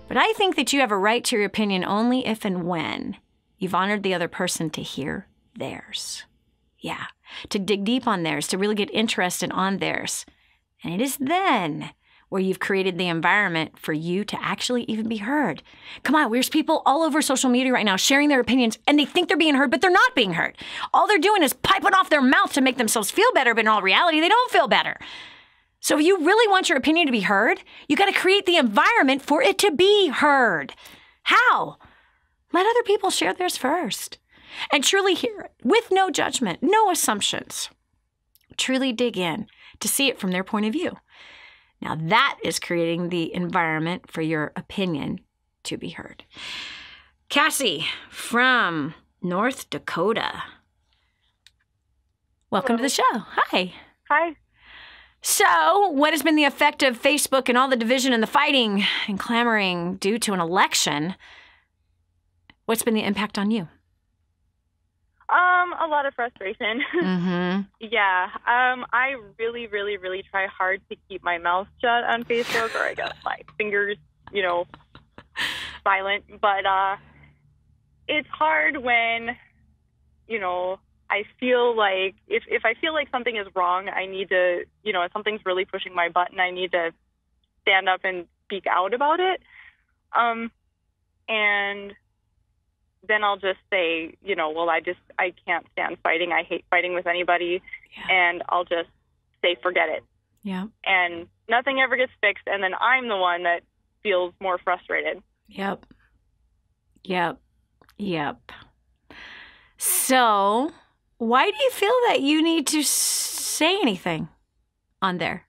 But I think that you have a right to your opinion only if and when you've honored the other person to hear theirs. Yeah, to dig deep on theirs, to really get interested on theirs. And it is then where you've created the environment for you to actually even be heard. Come on, there's people all over social media right now sharing their opinions, and they think they're being heard, but they're not being heard. All they're doing is piping off their mouth to make themselves feel better, but in all reality, they don't feel better. So if you really want your opinion to be heard, you got to create the environment for it to be heard. How? Let other people share theirs first. And truly hear it with no judgment, no assumptions. Truly dig in to see it from their point of view. Now that is creating the environment for your opinion to be heard. Cassie from North Dakota. Welcome to the show. Hi. Hi. So, what has been the effect of Facebook and all the division and the fighting and clamoring due to an election? What's been the impact on you? A lot of frustration. Mm-hmm. Yeah. I really, really, really try hard to keep my mouth shut on Facebook, or I got my fingers, silent. But it's hard when, I feel like if I feel like something is wrong, I need to, if something's really pushing my button, I need to stand up and speak out about it. And then I'll just say, I can't stand fighting. I hate fighting with anybody. Yeah. And I'll just say, forget it. Yeah. And nothing ever gets fixed. And then I'm the one that feels more frustrated. Yep. So why do you feel that you need to say anything on there?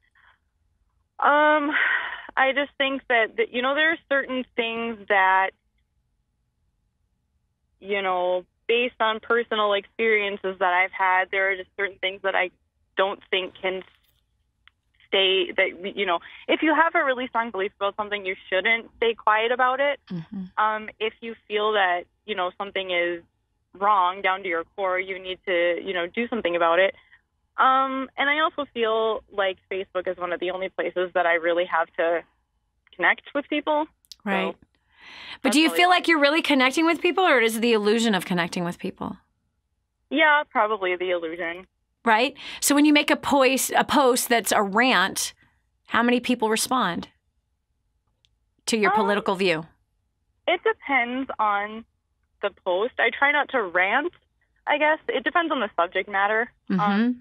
I just think that there are certain things that, based on personal experiences that I've had, there are just certain things that I don't think can stay, that, if you have a really strong belief about something, you shouldn't stay quiet about it. Mm-hmm. If you feel that, something is wrong down to your core, you need to, do something about it. And I also feel like Facebook is one of the only places that I really have to connect with people. Right. So but do you feel like you're really connecting with people, or is it the illusion of connecting with people? Yeah, probably the illusion. Right? So when you make a post that's a rant, how many people respond to your political view? It depends on the post. I try not to rant, I guess. It depends on the subject matter. Mm-hmm.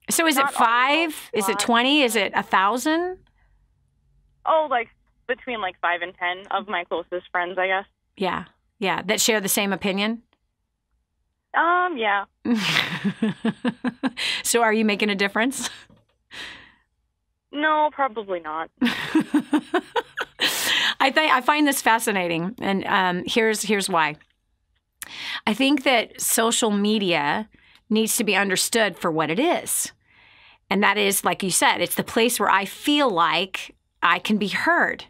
So is it 5? Is it 20? Is it 1,000? Oh, between 5 and 10 of my closest friends, I guess. Yeah. Yeah. That share the same opinion? Yeah. So are you making a difference? No, probably not. I find this fascinating, and here's why. I think that social media needs to be understood for what it is. And that is, like you said, it's the place where I feel like I can be heard.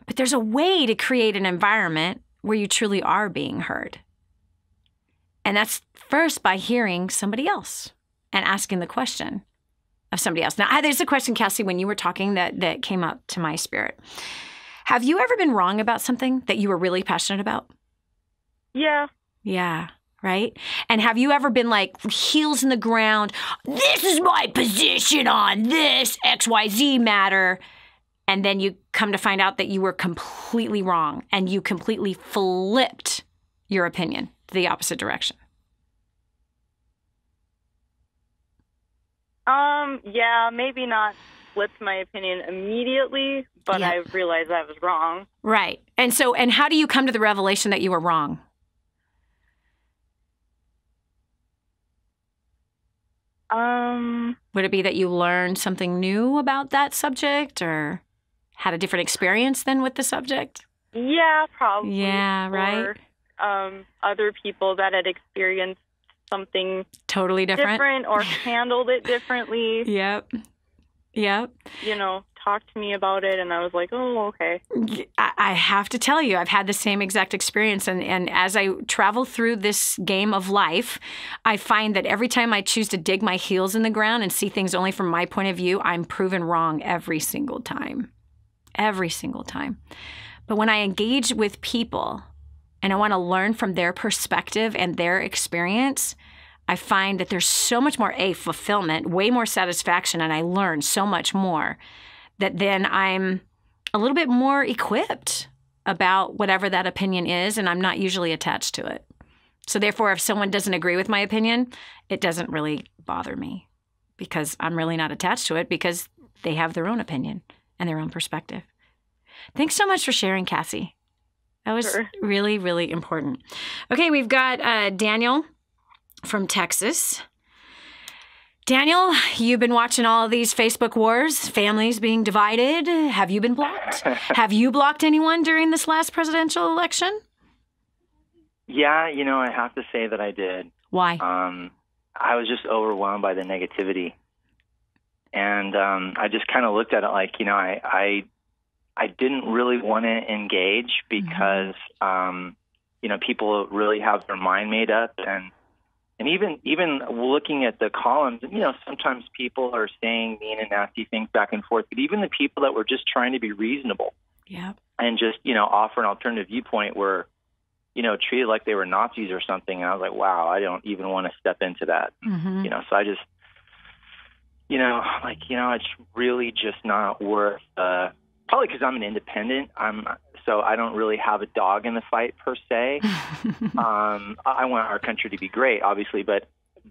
But there's a way to create an environment where you truly are being heard. And that's first by hearing somebody else and asking the question of somebody else. Now, there's a question, Cassie, when you were talking that came up to my spirit. Have you ever been wrong about something that you were really passionate about? Yeah. Yeah, right? And have you ever been heels in the ground, this is my position on this XYZ matter, and then you come to find out that you were completely wrong and you completely flipped your opinion to the opposite direction? Yeah, maybe not flipped my opinion immediately, but I realized I was wrong. Right. And how do you come to the revelation that you were wrong? Would it be that you learned something new about that subject or had a different experience than with the subject? Yeah, probably. Yeah, right. Or, other people that had experienced something totally different or handled it differently. Yep. Talked to me about it, and I was like, oh, okay. I have to tell you, I've had the same exact experience. And as I travel through this game of life, I find that every time I choose to dig my heels in the ground and see things only from my point of view, I'm proven wrong every single time. Every single time. But when I engage with people and I want to learn from their perspective and their experience, I find that there's so much more fulfillment, way more satisfaction, and I learn so much more that then I'm a little bit more equipped about whatever that opinion is, and I'm not usually attached to it. So therefore, if someone doesn't agree with my opinion, it doesn't really bother me because I'm really not attached to it because they have their own opinion and their own perspective. Thanks so much for sharing, Cassie. That was really, really important. Okay, we've got Daniel from Texas. Daniel, you've been watching all of these Facebook wars, families being divided. Have you been blocked? Have you blocked anyone during this last presidential election? Yeah, I have to say that I did. Why? I was just overwhelmed by the negativity. And I just kind of looked at it like, I didn't really want to engage because, people really have their mind made up. And even looking at the columns, sometimes people are saying mean and nasty things back and forth. But even the people that were just trying to be reasonable and just, offer an alternative viewpoint were, treated like they were Nazis or something. And I was like, wow, I don't even want to step into that. So I just, it's really just not worth, probably because I'm an independent. So I don't really have a dog in the fight per se. I want our country to be great, obviously, but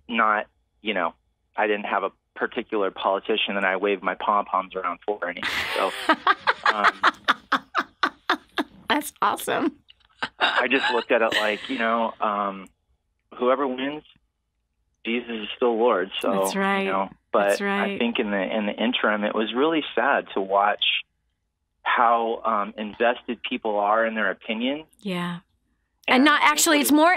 not, I didn't have a particular politician that I waved my pom-poms around for or anything. So that's awesome. I just looked at it like, whoever wins, Jesus is still Lord. So, that's right. But that's right. I think in the interim, it was really sad to watch how invested people are in their opinions. Yeah. And not actually, it's more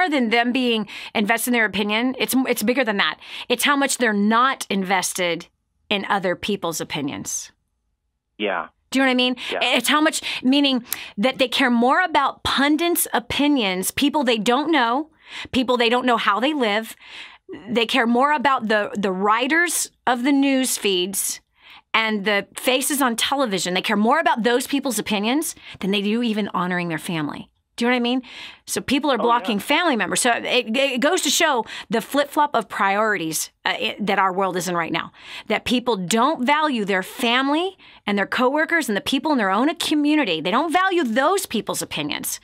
than them being invested in their opinion. It's bigger than that. It's how much they're not invested in other people's opinions. Yeah. Do you know what I mean? Yeah. It's how much, meaning that they care more about pundits' opinions, people they don't know how they live. They care more about the writers of the news feeds and the faces on television. They care more about those people's opinions than they do even honoring their family. Do you know what I mean? So people are blocking family members. So it goes to show the flip-flop of priorities that our world is in right now. That people don't value their family and their coworkers and the people in their own community. They don't value those people's opinions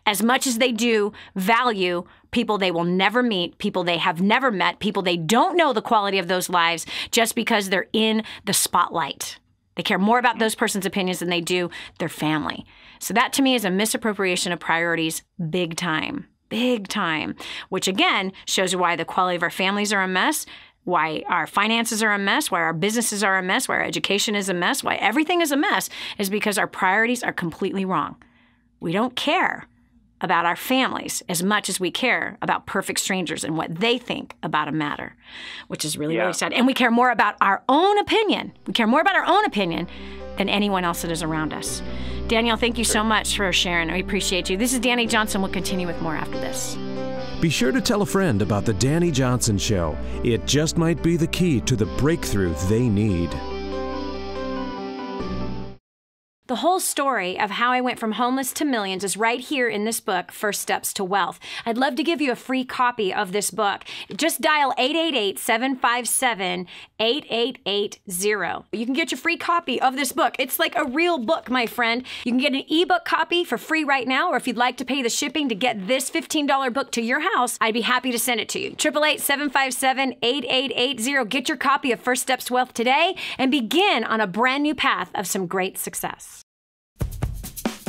as much as they do value people they will never meet, people they have never met, people they don't know the quality of those lives just because they're in the spotlight. They care more about those person's opinions than they do their family. So that to me is a misappropriation of priorities big time, which again shows you why the quality of our families are a mess, why our finances are a mess, why our businesses are a mess, why our education is a mess, why everything is a mess, is because our priorities are completely wrong. We don't care about our families as much as we care about perfect strangers and what they think about a matter, which is really, really sad. And we care more about our own opinion. We care more about our own opinion than anyone else that is around us. Danielle, thank you so much for sharing. We appreciate you. This is Dani Johnson. We'll continue with more after this. Be sure to tell a friend about the Dani Johnson Show. It just might be the key to the breakthrough they need. The whole story of how I went from homeless to millions is right here in this book, First Steps to Wealth. I'd love to give you a free copy of this book. Just dial 888-757-8880. You can get your free copy of this book. It's like a real book, my friend. You can get an ebook copy for free right now, or if you'd like to pay the shipping to get this $15 book to your house, I'd be happy to send it to you. 888-757-8880. Get your copy of First Steps to Wealth today and begin on a brand new path of some great success.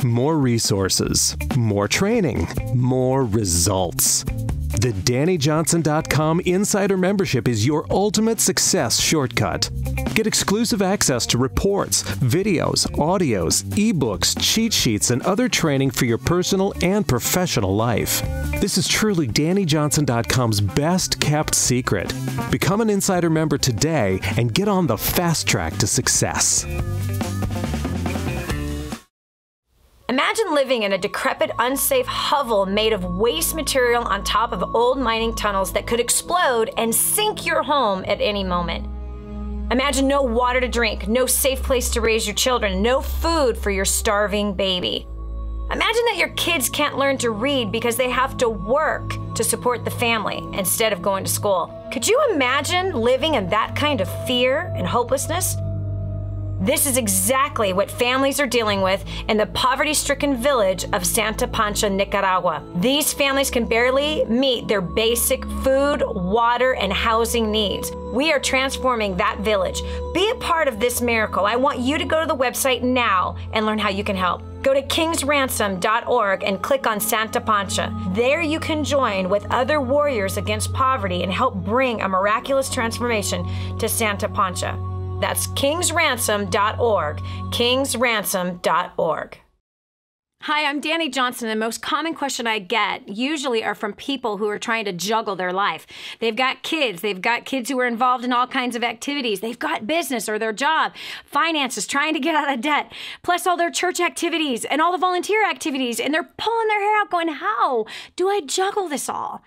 More resources, more training, more results. The DaniJohnson.com Insider Membership is your ultimate success shortcut. Get exclusive access to reports, videos, audios, ebooks, cheat sheets, and other training for your personal and professional life. This is truly DaniJohnson.com's best kept secret. Become an Insider member today and get on the fast track to success. Imagine living in a decrepit, unsafe hovel made of waste material on top of old mining tunnels that could explode and sink your home at any moment. Imagine no water to drink, no safe place to raise your children, no food for your starving baby. Imagine that your kids can't learn to read because they have to work to support the family instead of going to school. Could you imagine living in that kind of fear and hopelessness? This is exactly what families are dealing with in the poverty-stricken village of Santa Pancha, Nicaragua. These families can barely meet their basic food, water, and housing needs. We are transforming that village. Be a part of this miracle. I want you to go to the website now and learn how you can help. Go to kingsransom.org and click on Santa Pancha. There you can join with other warriors against poverty and help bring a miraculous transformation to Santa Pancha. That's kingsransom.org, kingsransom.org. Hi, I'm Dani Johnson. The most common question I get usually are from people who are trying to juggle their life. They've got kids who are involved in all kinds of activities. They've got business or their job, finances, trying to get out of debt, plus all their church activities and all the volunteer activities. And they're pulling their hair out going, how do I juggle this all?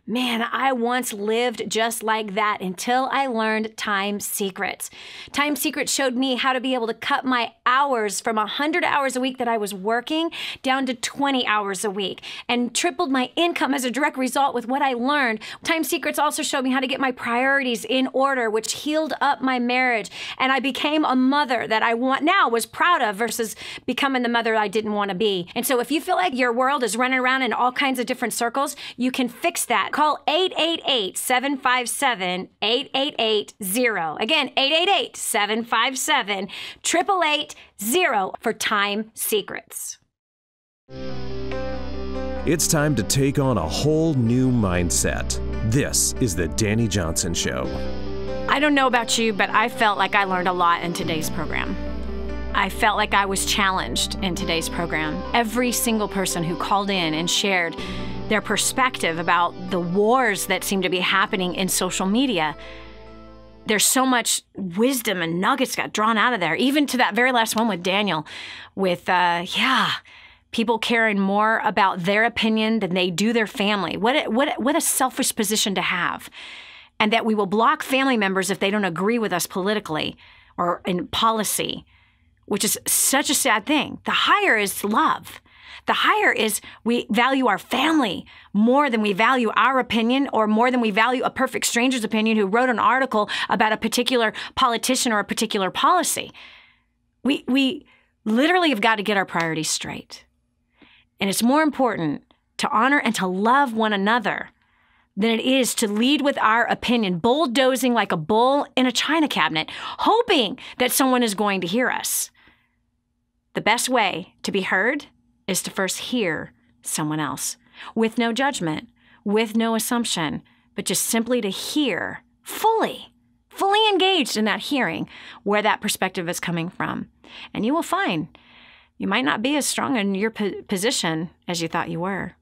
Man, I once lived just like that until I learned Time Secrets. Time Secrets showed me how to be able to cut my hours from 100 hours a week that I was working down to 20 hours a week and tripled my income as a direct result with what I learned. Time Secrets also showed me how to get my priorities in order, which healed up my marriage. And I became a mother that I was proud of versus becoming the mother I didn't want to be. And so if you feel like your world is running around in all kinds of different circles, you can fix that. Call 888-757-8880. Again, 888-757-8880 for Time Secrets. It's time to take on a whole new mindset. This is the Dani Johnson Show. I don't know about you, but I felt like I learned a lot in today's program. I felt like I was challenged in today's program. Every single person who called in and shared their perspective about the wars that seem to be happening in social media. There's so much wisdom and nuggets got drawn out of there, even to that very last one with Daniel, with, people caring more about their opinion than they do their family. What a selfish position to have. And that we will block family members if they don't agree with us politically or in policy, which is such a sad thing. The higher is love. The higher is we value our family more than we value our opinion or more than we value a perfect stranger's opinion who wrote an article about a particular politician or a particular policy. We literally have got to get our priorities straight. And it's more important to honor and to love one another than it is to lead with our opinion, bulldozing like a bull in a china cabinet, hoping that someone is going to hear us. The best way to be heard is to first hear someone else with no judgment, with no assumption, but just simply to hear fully engaged in that hearing where that perspective is coming from. And you will find you might not be as strong in your position as you thought you were.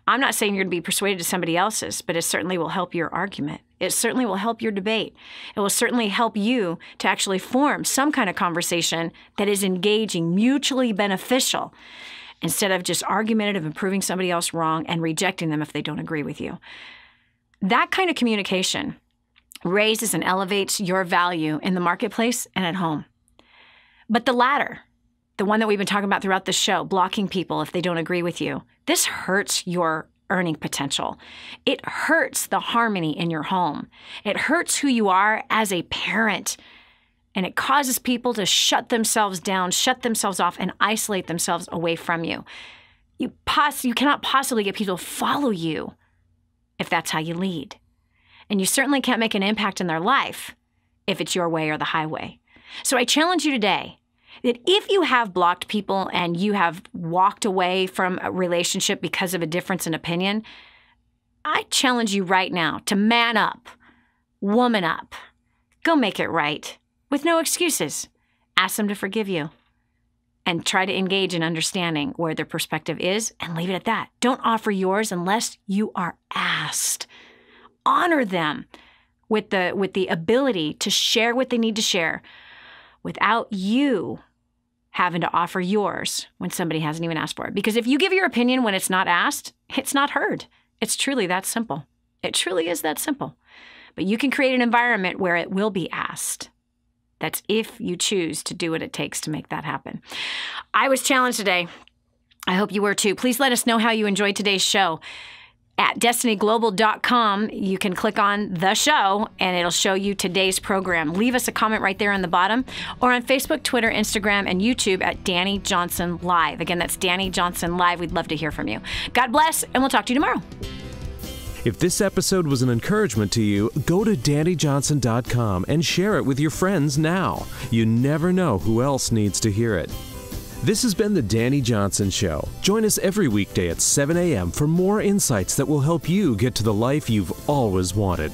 I'm not saying you're going to be persuaded to somebody else's, but it certainly will help your argument. It certainly will help your debate. It will certainly help you to actually form some kind of conversation that is engaging, mutually beneficial, instead of just argumentative and proving somebody else wrong and rejecting them if they don't agree with you. That kind of communication raises and elevates your value in the marketplace and at home. But the latter, the one that we've been talking about throughout the show, blocking people if they don't agree with you, this hurts your earning potential. It hurts the harmony in your home. It hurts who you are as a parent. And it causes people to shut themselves down, shut themselves off, and isolate themselves away from you. You cannot possibly get people to follow you if that's how you lead. And you certainly can't make an impact in their life if it's your way or the highway. So I challenge you today that if you have blocked people and you have walked away from a relationship because of a difference in opinion, I challenge you right now to man up, woman up, go make it right. With no excuses. Ask them to forgive you and try to engage in understanding where their perspective is and leave it at that. Don't offer yours unless you are asked. Honor them with the ability to share what they need to share without you having to offer yours when somebody hasn't even asked for it. Because if you give your opinion when it's not asked, it's not heard. It's truly that simple. It truly is that simple. But you can create an environment where it will be asked. That's if you choose to do what it takes to make that happen. I was challenged today. I hope you were too. Please let us know how you enjoyed today's show. At destinyglobal.com, you can click on the show and it'll show you today's program. Leave us a comment right there on the bottom or on Facebook, Twitter, Instagram, and YouTube at Dani Johnson Live. Again, that's Dani Johnson Live. We'd love to hear from you. God bless, and we'll talk to you tomorrow. If this episode was an encouragement to you, go to DaniJohnson.com and share it with your friends now. You never know who else needs to hear it. This has been the Dani Johnson Show. Join us every weekday at 7 a.m. for more insights that will help you get to the life you've always wanted.